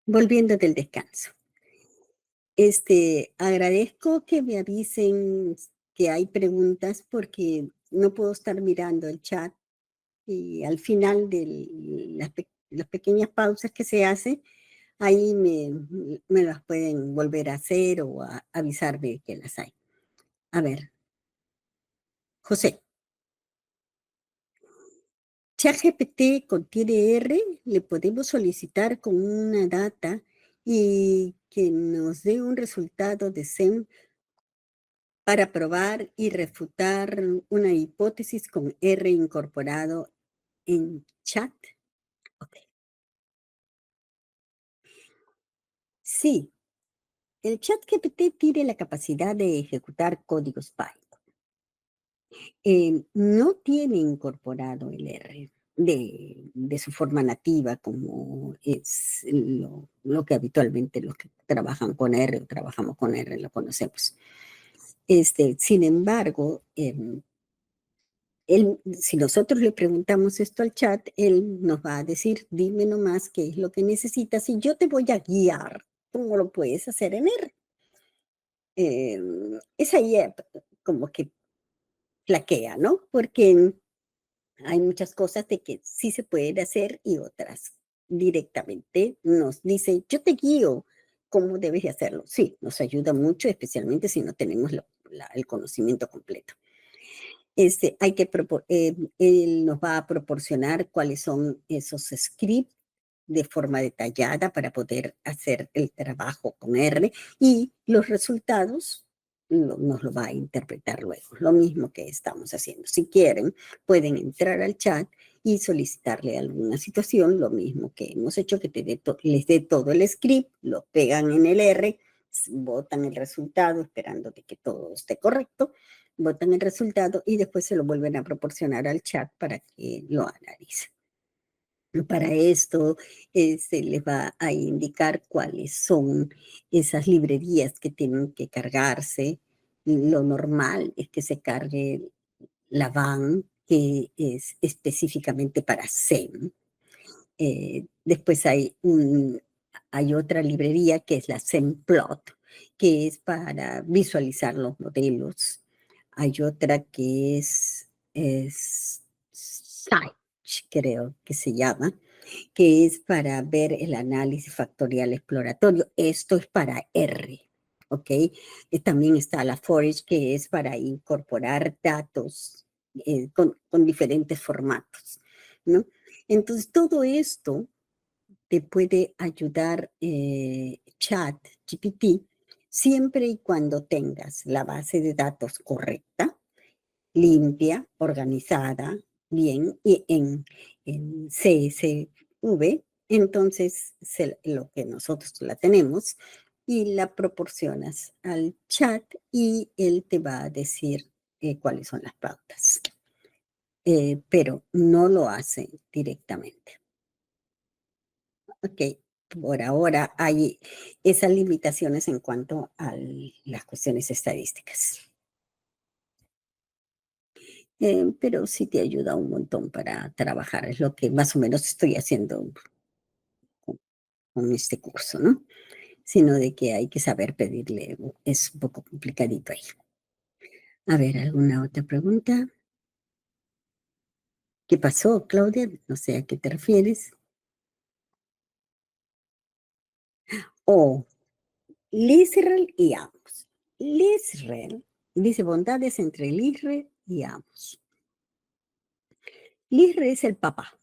Volviendo del descanso. Agradezco que me avisen que hay preguntas porque no puedo estar mirando el chat y al final de las pequeñas pausas que se hace, ahí me las pueden volver a hacer o avisarme que las hay. A ver, José, ChatGPT contiene R, le podemos solicitar con una data y que nos dé un resultado de SEM para probar y refutar una hipótesis con R incorporado en chat. Ok. Sí, el chat GPT tiene la capacidad de ejecutar códigos Python. No tiene incorporado el R de su forma nativa, como es lo que habitualmente los que trabajan con R o trabajamos con R lo conocemos. Sin embargo, si nosotros le preguntamos esto al chat, él nos va a decir, dime nomás qué es lo que necesitas y yo te voy a guiar cómo lo puedes hacer en R. Es ahí como que flaquea, ¿no? Porque hay muchas cosas de que sí se pueden hacer y otras directamente nos dice, yo te guío cómo debes de hacerlo. Sí, nos ayuda mucho, especialmente si no tenemos el conocimiento completo. Él nos va a proporcionar cuáles son esos scripts de forma detallada para poder hacer el trabajo con R y los resultados nos lo va a interpretar luego, lo mismo que estamos haciendo. Si quieren, pueden entrar al chat y solicitarle alguna situación, lo mismo que hemos hecho, que les dé todo el script, lo pegan en el R, botan el resultado esperando de que todo esté correcto, botan el resultado y después se lo vuelven a proporcionar al chat para que lo analice. Para esto se les va a indicar cuáles son esas librerías que tienen que cargarse. Lo normal es que se cargue la van, que es específicamente para SEM. Después hay otra librería que es la SEMplot, que es para visualizar los modelos. Hay otra que es Scite, creo que se llama, que es para ver el análisis factorial exploratorio. Esto es para R, ¿ok? También está la Forage, que es para incorporar datos con diferentes formatos, ¿no? Entonces, todo esto te puede ayudar Chat GPT siempre y cuando tengas la base de datos correcta, limpia, organizada, bien, y en CSV, entonces lo que nosotros la tenemos y la proporcionas al chat y él te va a decir cuáles son las pautas. Pero no lo hace directamente. Ok, por ahora hay esas limitaciones en cuanto a las cuestiones estadísticas. Pero sí te ayuda un montón para trabajar, es lo que más o menos estoy haciendo con, con este curso, ¿no? Sino de que hay que saber pedirle, es un poco complicadito ahí. A ver, ¿alguna otra pregunta? ¿Qué pasó, Claudia? No sé a qué te refieres. O Lisrel y Amos. Lisrel dice bondades entre Lisrel y Amos. Lisrel es el papá.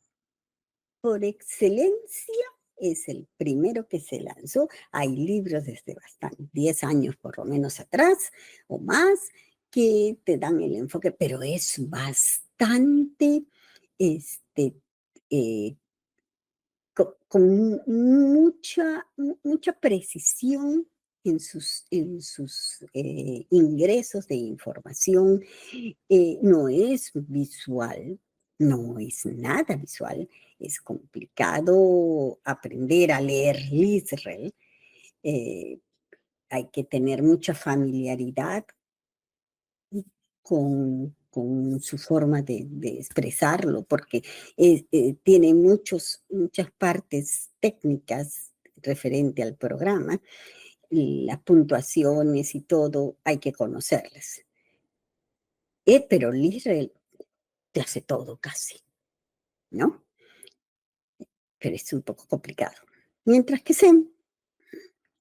Por excelencia es el primero que se lanzó. Hay libros desde bastante, 10 años por lo menos atrás o más, que te dan el enfoque, pero es bastante, este, eh, con mucha precisión en sus ingresos de información. No es visual, no es nada visual. Es complicado aprender a leer Lisrel. eh, Hay que tener mucha familiaridad con su forma de expresarlo, porque tiene muchas partes técnicas referente al programa, las puntuaciones y todo, hay que conocerlas. Pero Israel te hace todo casi, ¿no? Pero es un poco complicado. Mientras que SEM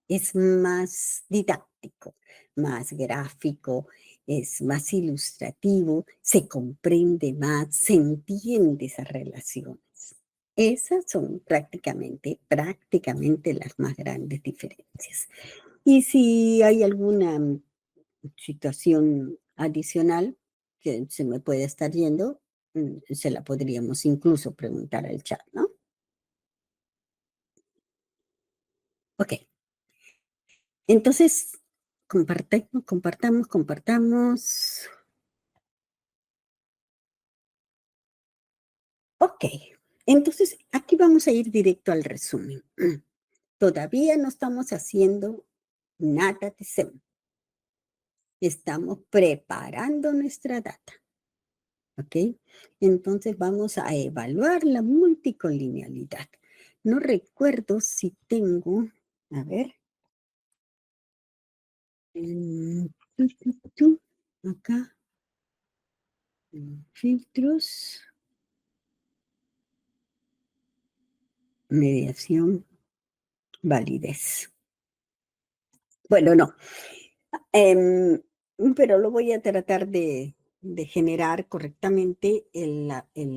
es más didáctico, más gráfico, es más ilustrativo, se comprende más, se entiende esas relaciones. Esas son prácticamente las más grandes diferencias. Y si hay alguna situación adicional que se me puede estar yendo, se la podríamos incluso preguntar al chat, ¿no? Ok, entonces compartamos. Ok, entonces aquí vamos a ir directo al resumen. Todavía no estamos haciendo nada de SEM. Estamos preparando nuestra data. ¿Ok? Entonces vamos a evaluar la multicolinealidad. No recuerdo si tengo, a ver, mm, acá, filtros, mediación, validez. Bueno, no, em, pero lo voy a tratar de generar correctamente el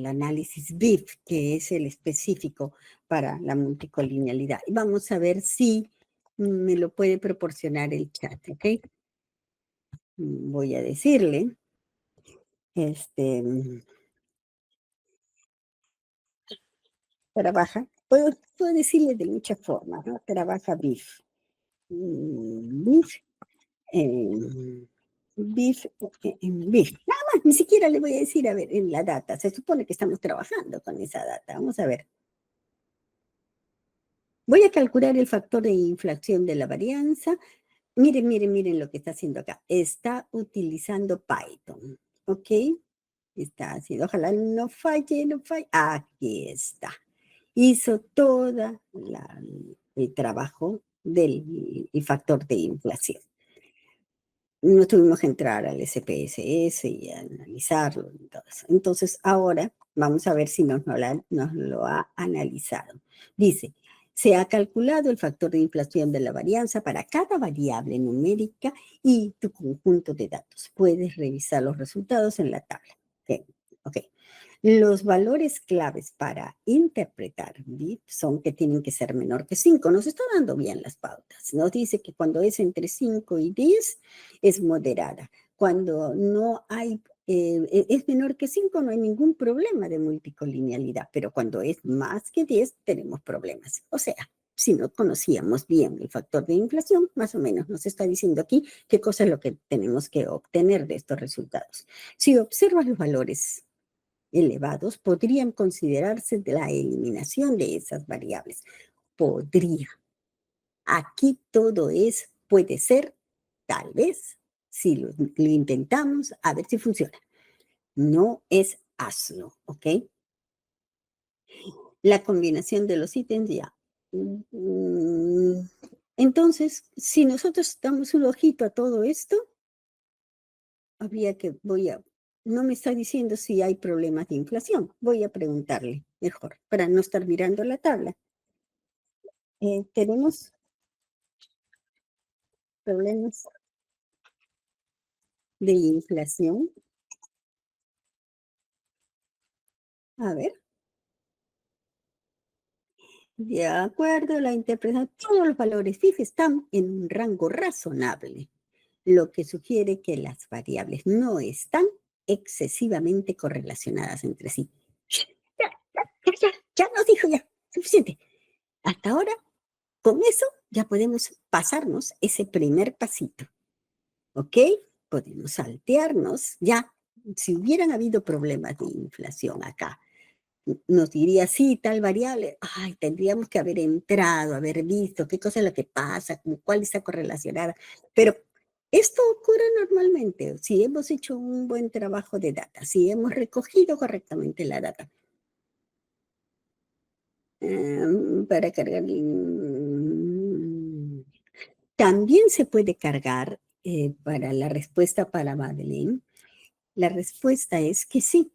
análisis BIF, que es el específico para la multicolinealidad. Y vamos a ver si me lo puede proporcionar el chat, ¿ok? Voy a decirle, este, trabaja, puedo decirle de muchas formas, ¿no? Trabaja BIF. BIF, em, BIF, BIF. Nada más, ni siquiera le voy a decir, a ver, en la data. Se supone que estamos trabajando con esa data. Vamos a ver. Voy a calcular el factor de inflación de la varianza. Miren lo que está haciendo acá. Está utilizando Python, ¿ok? Está haciendo, ojalá no falle, no falle. Aquí está. Hizo toda el trabajo del el factor de inflación. No tuvimos que entrar al SPSS y analizarlo y todo eso. Entonces, ahora vamos a ver si nos lo ha analizado. Dice, se ha calculado el factor de inflación de la varianza para cada variable numérica y tu conjunto de datos. Puedes revisar los resultados en la tabla. Ok, ok. Los valores claves para interpretar BIP son que tienen que ser menor que 5. Nos está dando bien las pautas. Nos dice que cuando es entre 5 y 10 es moderada. Cuando no hay, es menor que 5 no hay ningún problema de multicolinealidad, pero cuando es más que 10 tenemos problemas. O sea, si no conocíamos bien el factor de inflación, más o menos nos está diciendo aquí qué cosa es lo que tenemos que obtener de estos resultados. Si observas los valores elevados, podrían considerarse de la eliminación de esas variables. Podría. Aquí todo es, puede ser, tal vez, si lo intentamos, a ver si funciona. No es hazlo, ¿ok? La combinación de los ítems ya. Mm, Entonces, si nosotros damos un ojito a todo esto, habría que, no me está diciendo si hay problemas de inflación. Voy a preguntarle mejor, para no estar mirando la tabla. Tenemos problemas de inflación. A ver, de acuerdo a la interpretación, todos los valores FIF están en un rango razonable, lo que sugiere que las variables no están excesivamente correlacionadas entre sí. Ya nos dijo ya, suficiente. Hasta ahora, con eso ya podemos pasarnos ese primer pasito, ¿ok? Podemos saltearnos ya. Si hubieran habido problemas de inflación acá, nos diría, sí, tal variable, ay, tendríamos que haber entrado, haber visto qué cosa es lo que pasa, cuál está correlacionada. Pero esto ocurre normalmente si hemos hecho un buen trabajo de data, si hemos recogido correctamente la data. Para cargar, También se puede cargar, para la respuesta para Madeleine, la respuesta es que sí,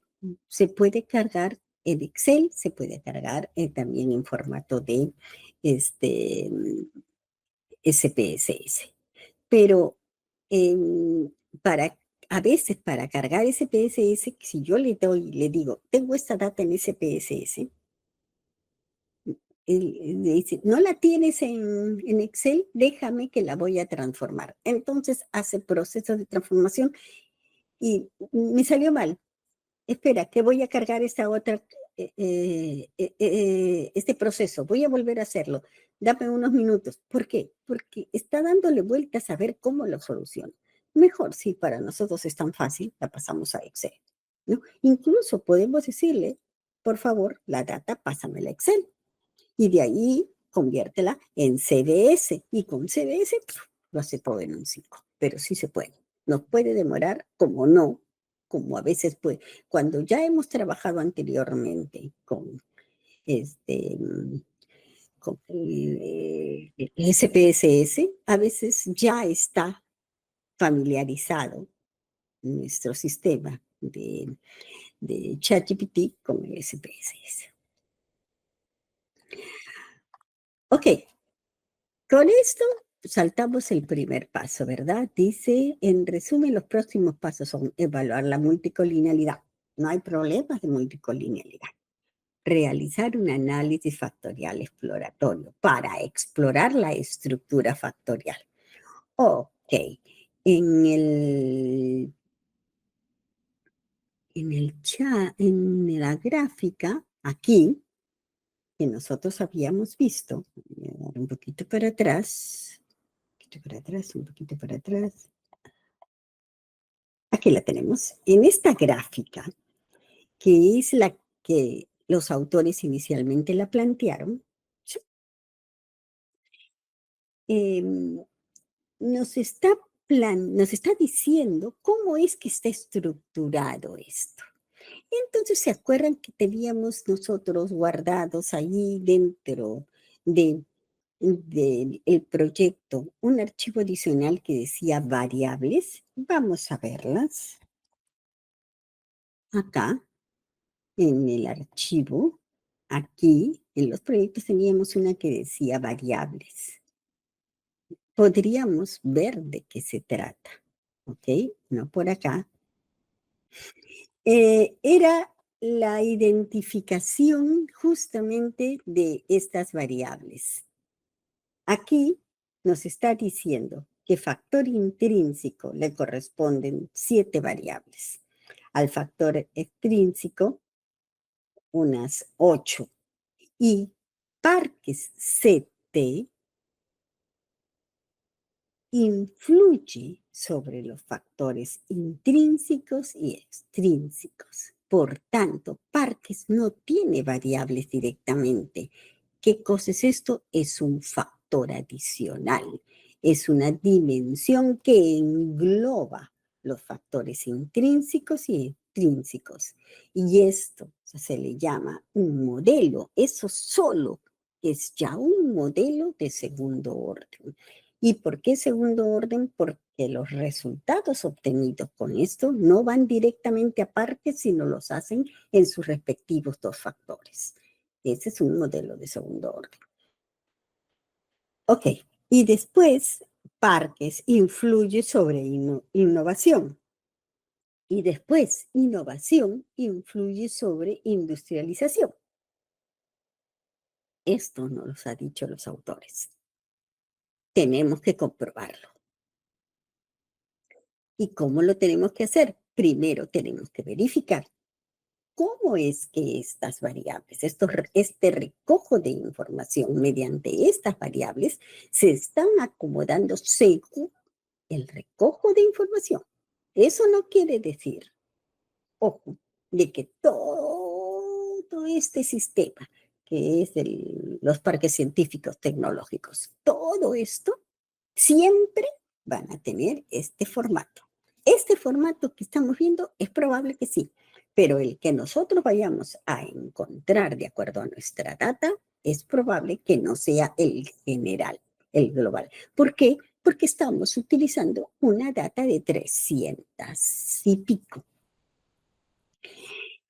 se puede cargar en Excel, se puede cargar también en formato de este, SPSS. Pero em, para, a veces para cargar SPSS, si yo le doy, le digo, tengo esta data en SPSS, él le dice, ¿no la tienes en Excel? Déjame que la voy a transformar. Entonces hace proceso de transformación y me salió mal. Espera, que voy a cargar esta otra, este proceso. Voy a volver a hacerlo. Dame unos minutos. ¿Por qué? Porque está dándole vueltas a ver cómo lo soluciona. Mejor si para nosotros es tan fácil, la pasamos a Excel, ¿no? Incluso podemos decirle, por favor, la data, pásamela a Excel y de ahí conviértela en CDS y con CDS lo hace todo en un 5, pero sí se puede. Nos puede demorar como no, como a veces puede. Cuando ya hemos trabajado anteriormente con este con el SPSS, a veces ya está familiarizado nuestro sistema de ChatGPT con el SPSS. Ok, con esto saltamos el primer paso, ¿verdad? Dice, en resumen, los próximos pasos son evaluar la multicolinealidad. No hay problemas de multicolinealidad. Realizar un análisis factorial exploratorio para explorar la estructura factorial. Ok, en el chat, en la gráfica, aquí, que nosotros habíamos visto, voy a dar un poquito para atrás, un poquito para atrás. Aquí la tenemos. En esta gráfica, que es la que los autores inicialmente la plantearon, em, nos está diciendo cómo es que está estructurado esto. Entonces, ¿se acuerdan que teníamos nosotros guardados allí dentro de, del proyecto un archivo adicional que decía variables? Vamos a verlas acá en el archivo. Aquí en los proyectos teníamos una que decía variables. Podríamos ver de qué se trata, ¿ok? No por acá. Era la identificación justamente de estas variables. Aquí nos está diciendo que factor intrínseco le corresponden 7 variables. Al factor extrínseco, unas 8. Y Parques CT influye sobre los factores intrínsecos y extrínsecos. Por tanto, Parques no tiene variables directamente. ¿Qué cosa es esto? Es un factor adicional. Es una dimensión que engloba los factores intrínsecos y extrínsecos. Y esto se le llama un modelo. Eso solo es ya un modelo de segundo orden. ¿Y por qué segundo orden? Porque los resultados obtenidos con esto no van directamente a Parques, sino los hacen en sus respectivos dos factores. Ese es un modelo de segundo orden. Ok, y después Parques influye sobre innovación. Y después innovación influye sobre industrialización. Esto nos lo han dicho los autores. Tenemos que comprobarlo. ¿Y cómo lo tenemos que hacer? Primero tenemos que verificar cómo es que estas variables, este recojo de información mediante estas variables, se están acomodando según el recojo de información. Eso no quiere decir, ojo, de que todo este sistema, que es los parques científicos tecnológicos, todo esto siempre van a tener este formato. Este formato que estamos viendo es probable que sí, pero el que nosotros vayamos a encontrar de acuerdo a nuestra data es probable que no sea el general, el global. ¿Por qué? porque estamos utilizando una data de 300 y pico.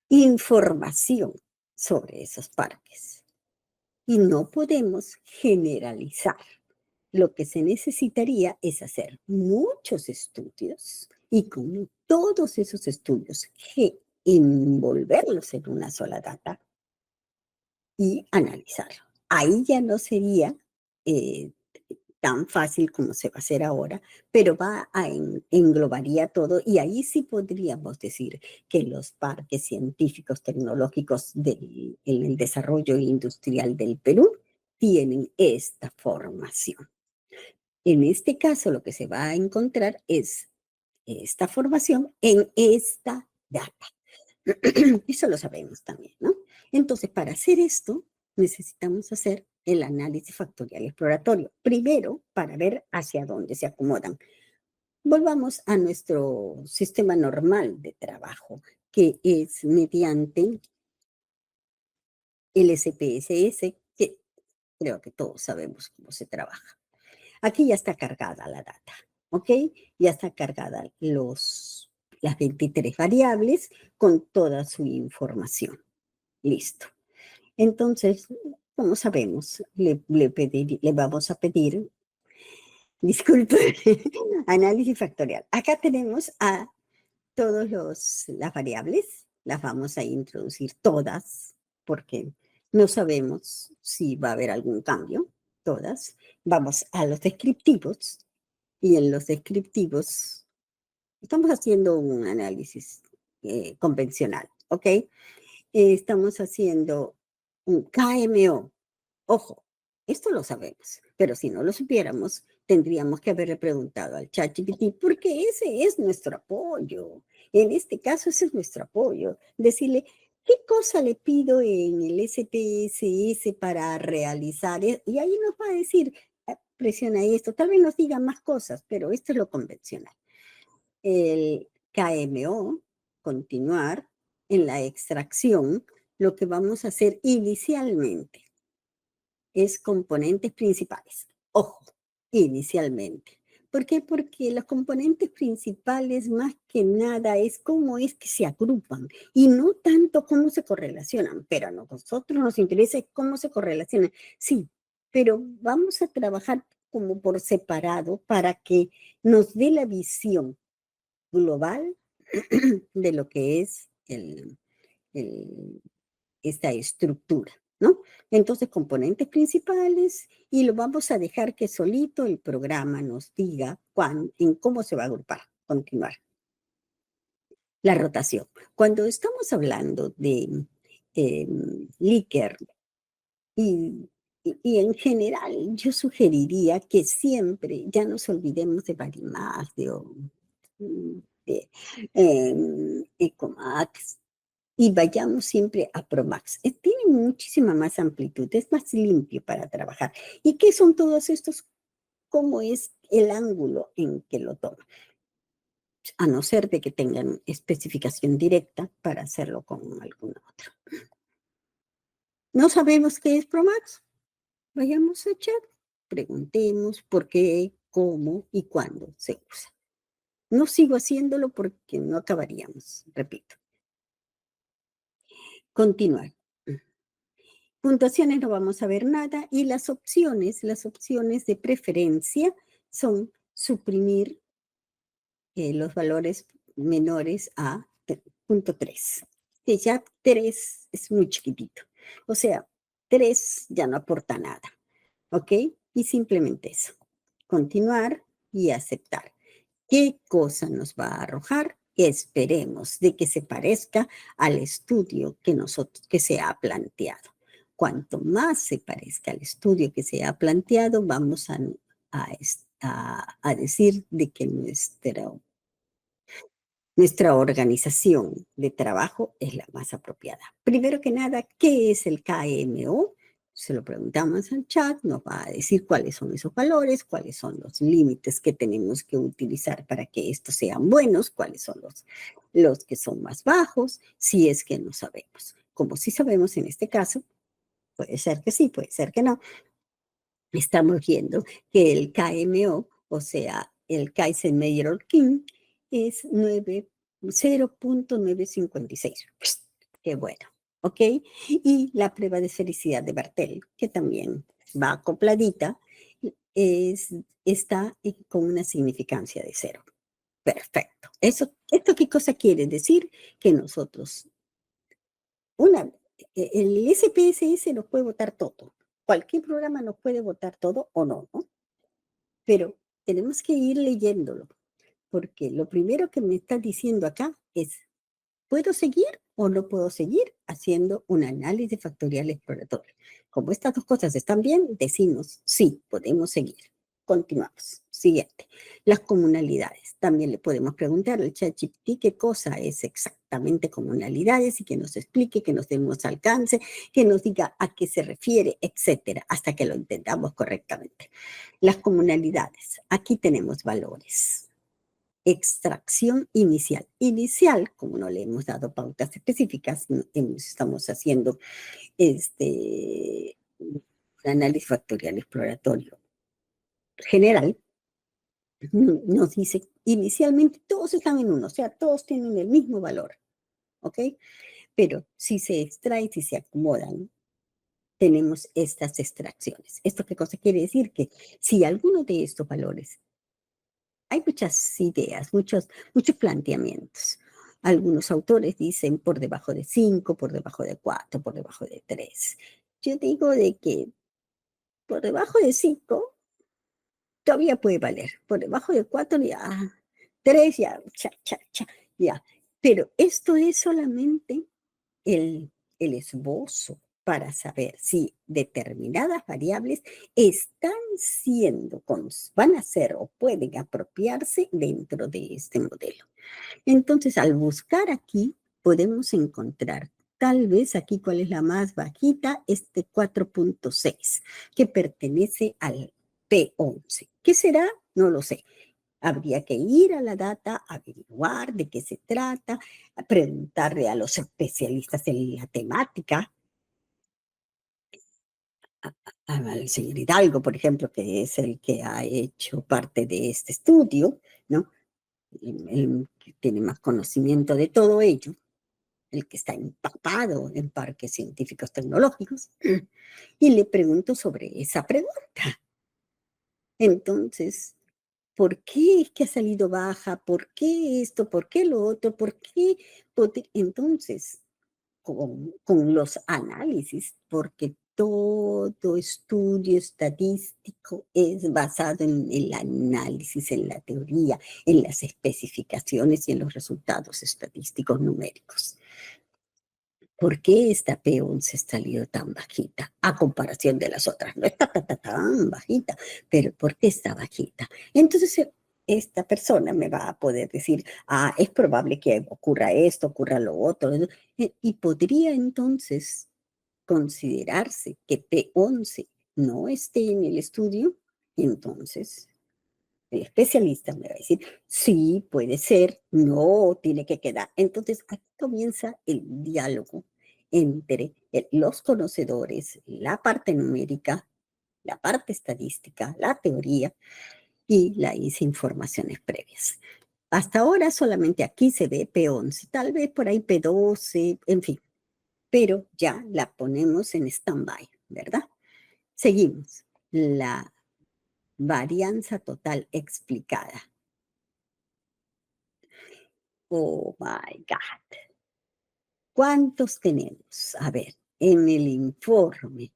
Información sobre esos parques. Y no podemos generalizar. Lo que se necesitaría es hacer muchos estudios y con todos esos estudios envolverlos en una sola data y analizarlo. Ahí ya no sería eh, tan fácil como se va a hacer ahora, pero englobaría todo y ahí sí podríamos decir que los parques científicos tecnológicos en el desarrollo industrial del Perú tienen esta formación. En este caso, lo que se va a encontrar es esta formación en esta data. Eso lo sabemos también, ¿no? Entonces, para hacer esto, necesitamos hacer el análisis factorial exploratorio. Primero, para ver hacia dónde se acomodan. Volvamos a nuestro sistema normal de trabajo, que es mediante el SPSS, que creo que todos sabemos cómo se trabaja. Aquí ya está cargada la data, ¿ok? Ya está cargada las 23 variables con toda su información. Listo. Entonces, como sabemos, le vamos a pedir, disculpe, análisis factorial. Acá tenemos a todas las variables, las vamos a introducir todas, porque no sabemos si va a haber algún cambio, todas. Vamos a los descriptivos, y en los descriptivos estamos haciendo un análisis convencional, ¿ok? Estamos haciendo un KMO. Ojo, esto lo sabemos, pero si no lo supiéramos, tendríamos que haberle preguntado al ChatGPT, porque ese es nuestro apoyo. En este caso, ese es nuestro apoyo. Decirle, ¿qué cosa le pido en el SPSS para realizar? Y ahí nos va a decir, presiona esto. Tal vez nos diga más cosas, pero esto es lo convencional. El KMO, continuar en la extracción, lo que vamos a hacer inicialmente es componentes principales. Ojo, inicialmente. ¿Por qué? Porque los componentes principales más que nada es cómo es que se agrupan y no tanto cómo se correlacionan, pero a nosotros nos interesa cómo se correlacionan. Sí, pero vamos a trabajar como por separado para que nos dé la visión global de lo que es esta estructura, ¿no? Entonces, componentes principales y lo vamos a dejar que solito el programa nos diga en cómo se va a agrupar. Continuar. La rotación. Cuando estamos hablando de Likert y en general, yo sugeriría que siempre ya nos olvidemos de Varimax, de Ecomax, y vayamos siempre a Promax. Tiene muchísima más amplitud, es más limpio para trabajar. ¿Y qué son todos estos? ¿Cómo es el ángulo en que lo toma? A no ser de que tengan especificación directa para hacerlo con alguna otra. ¿No sabemos qué es Promax? Vayamos a chat, preguntemos por qué, cómo y cuándo se usa. No sigo haciéndolo porque no acabaríamos, repito. Continuar. Puntuaciones no vamos a ver nada y las opciones de preferencia son suprimir los valores menores a 0.3, que ya 3 es muy chiquitito. O sea, 3 ya no aporta nada, ¿ok? Y simplemente eso. Continuar y aceptar. ¿Qué cosa nos va a arrojar? Esperemos de que se parezca al estudio que se ha planteado. Cuanto más se parezca al estudio que se ha planteado, vamos a decir de que nuestra organización de trabajo es la más apropiada. Primero que nada, ¿qué es el KMO? Se lo preguntamos al chat, nos va a decir cuáles son esos valores, cuáles son los límites que tenemos que utilizar para que estos sean buenos, cuáles son los que son más bajos, si es que no sabemos. Como sí sabemos en este caso, puede ser que sí, puede ser que no. Estamos viendo que el KMO o sea, el Kaiser-Meyer-King es 0.956. Qué bueno, ¿ok? Y la prueba de felicidad de Bartel, que también va acopladita, está con una significancia de 0. Perfecto. ¿Esto qué cosa quiere decir? Que nosotros, el SPSS nos puede votar todo. Cualquier programa nos puede votar todo o no, ¿no? Pero tenemos que ir leyéndolo, porque lo primero que me está diciendo acá es, ¿puedo seguir o no puedo seguir haciendo un análisis factorial exploratorio? Como estas dos cosas están bien, decimos, sí, podemos seguir. Continuamos. Siguiente. Las comunalidades. También le podemos preguntar al ChatGPT qué cosa es exactamente comunalidades y que nos explique, que nos demos alcance, que nos diga a qué se refiere, etcétera, hasta que lo entendamos correctamente. Las comunalidades. Aquí tenemos valores. Extracción inicial. Inicial, como no le hemos dado pautas específicas, estamos haciendo un análisis factorial exploratorio general, nos dice, inicialmente todos están en uno, o sea, todos tienen el mismo valor, ¿ok? Pero si se extrae, si se acomodan, tenemos estas extracciones. ¿Esto qué cosa quiere decir? Que si alguno de estos valores, hay muchas ideas, muchos planteamientos. Algunos autores dicen por debajo de 5, por debajo de 4, por debajo de 3. Yo digo de que por debajo de 5 todavía puede valer. Por debajo de 4 ya, 3 ya, ya. Pero esto es solamente el, el esbozo para saber si determinadas variables están siendo, van a ser o pueden apropiarse dentro de este modelo. Entonces, al buscar aquí, podemos encontrar tal vez aquí cuál es la más bajita, este 4.6, que pertenece al P11. ¿Qué será? No lo sé. Habría que ir a la data, averiguar de qué se trata, preguntarle a los especialistas en la temática, al señor Hidalgo, por ejemplo, que es el que ha hecho parte de este estudio, ¿no? El que tiene más conocimiento de todo ello, el que está empapado en parques científicos tecnológicos, y le pregunto sobre esa pregunta. Entonces, ¿por qué es que ha salido baja? ¿Por qué esto? ¿Por qué lo otro? ¿Por qué? Entonces, con los análisis, porque todo estudio estadístico es basado en el análisis, en la teoría, en las especificaciones y en los resultados estadísticos numéricos. ¿Por qué esta P11 ha salido tan bajita a comparación de las otras? No está tan bajita, pero ¿por qué está bajita? Entonces, esta persona me va a poder decir, es probable que ocurra esto, ocurra lo otro, y podría entonces considerarse que P11 no esté en el estudio, entonces el especialista me va a decir, sí, puede ser, no, tiene que quedar. Entonces, aquí comienza el diálogo entre los conocedores, la parte numérica, la parte estadística, la teoría y las informaciones previas. Hasta ahora solamente aquí se ve P11, tal vez por ahí P12, en fin, pero ya la ponemos en stand-by, ¿verdad? Seguimos. La varianza total explicada. Oh my God. ¿Cuántos tenemos? A ver, en el informe,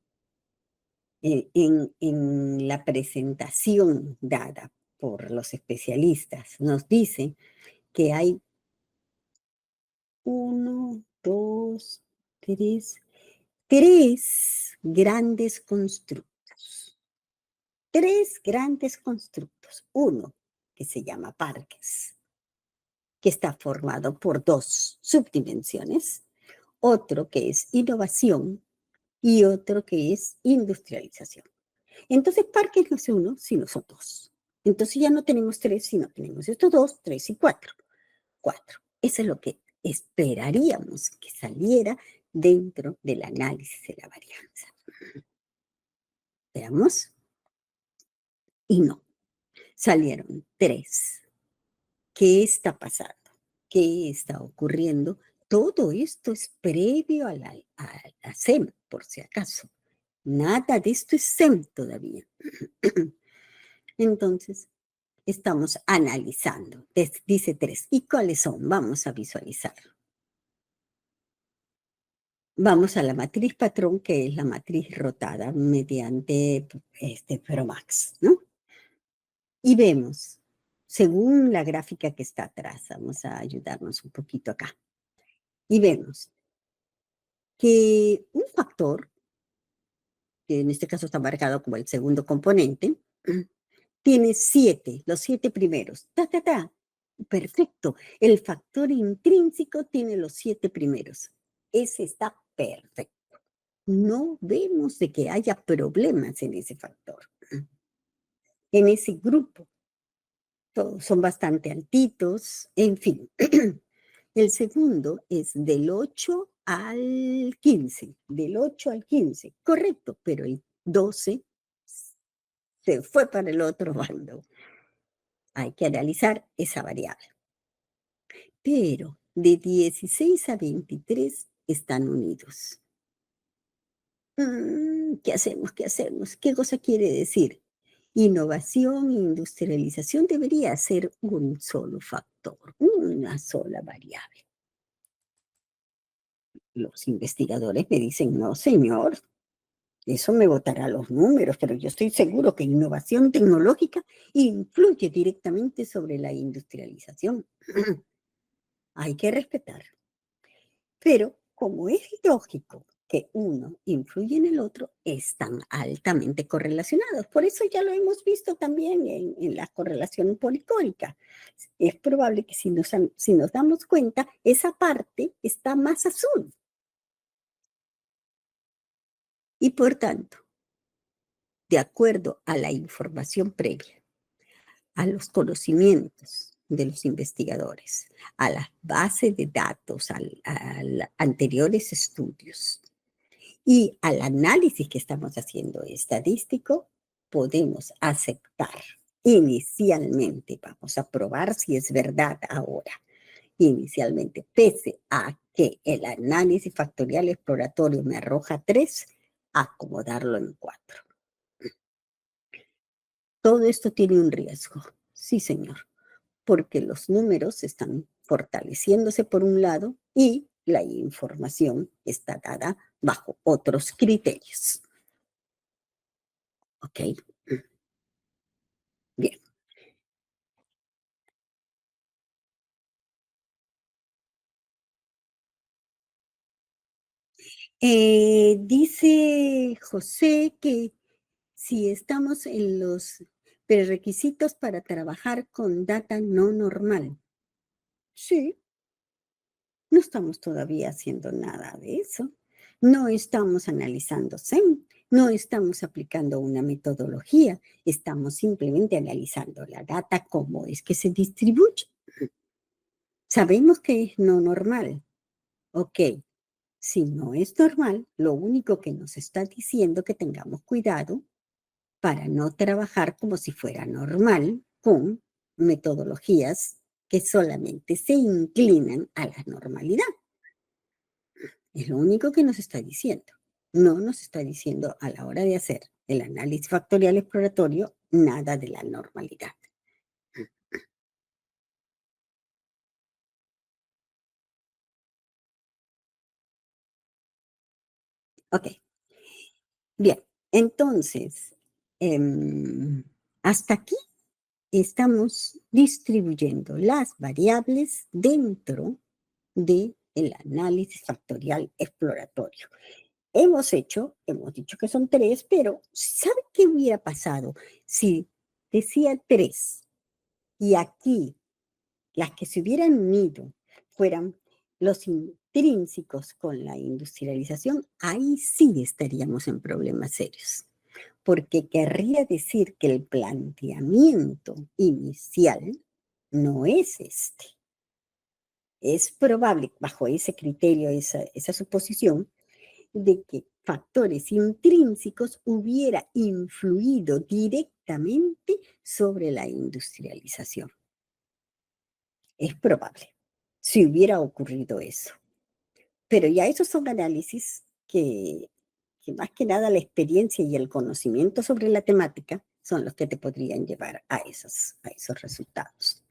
en la presentación dada por los especialistas, nos dice que hay 1, 2, 3 grandes constructos. 3 grandes constructos. Uno que se llama parques, que está formado por 2 subdimensiones. Otro que es innovación y otro que es industrialización. Entonces, parques no es uno, sino son 2. Entonces ya no tenemos 3, sino tenemos estos 2, 3 y 4. 4. Eso es lo que esperaríamos que saliera dentro del análisis de la varianza. Veamos. Y no. salieron 3. ¿Qué está pasando? ¿Qué está ocurriendo? Todo esto es previo a la SEM, por si acaso. Nada de esto es SEM todavía. Entonces, estamos analizando. Dice 3. ¿Y cuáles son? Vamos a visualizar. Vamos a la matriz patrón, que es la matriz rotada mediante Promax, ¿no? Y vemos, según la gráfica que está atrás, vamos a ayudarnos un poquito acá. Y vemos que un factor, que en este caso está marcado como el segundo componente, tiene 7, los 7 primeros. Ta, ta, ta. Perfecto. El factor intrínseco tiene los 7 primeros. Ese está perfecto. No vemos de que haya problemas en ese factor, en ese grupo. Todos son bastante altitos, en fin. El segundo es del 8 al 15, del 8 al 15, correcto, pero el 12 se fue para el otro bando. Hay que analizar esa variable. Pero de 16 a 23 están unidos. ¿Qué hacemos? ¿Qué hacemos? ¿Qué cosa quiere decir? Innovación e industrialización debería ser un solo factor, una sola variable. Los investigadores me dicen, no, señor, eso me botará los números, pero yo estoy seguro que innovación tecnológica influye directamente sobre la industrialización. Hay que respetar. Pero como es lógico que uno influye en el otro, están altamente correlacionados. Por eso ya lo hemos visto también en la correlación policórica. Es probable que si nos damos cuenta, esa parte está más azul. Y por tanto, de acuerdo a la información previa, a los conocimientos de los investigadores, a las bases de datos, a anteriores estudios, y al análisis que estamos haciendo estadístico, podemos aceptar inicialmente, vamos a probar si es verdad ahora, inicialmente, pese a que el análisis factorial exploratorio me arroja 3, acomodarlo en 4. Todo esto tiene un riesgo, sí señor, porque los números están fortaleciéndose por un lado y la información está dada bajo otros criterios. ¿Ok? Bien. Dice José que si estamos en los prerequisitos para trabajar con data no normal. Sí, no estamos todavía haciendo nada de eso. No estamos analizando SEM, no estamos aplicando una metodología, estamos simplemente analizando la data, cómo es que se distribuye. Sabemos que es no normal. Ok, si no es normal, lo único que nos está diciendo que tengamos cuidado para no trabajar como si fuera normal con metodologías que solamente se inclinan a la normalidad. Es lo único que nos está diciendo. No nos está diciendo a la hora de hacer el análisis factorial exploratorio nada de la normalidad. Ok, bien. Entonces, hasta aquí estamos distribuyendo las variables dentro del análisis factorial exploratorio. Hemos dicho que son 3, pero ¿sabe qué hubiera pasado si decía 3 y aquí las que se hubieran unido fueran los intrínsecos con la industrialización? Ahí sí estaríamos en problemas serios, porque querría decir que el planteamiento inicial no es este. Es probable, bajo ese criterio, esa suposición, de que factores intrínsecos hubiera influido directamente directamente sobre la industrialización. Es probable, si hubiera ocurrido eso. Pero ya esos son análisis que más que nada la experiencia y el conocimiento sobre la temática son los que te podrían llevar a esos resultados.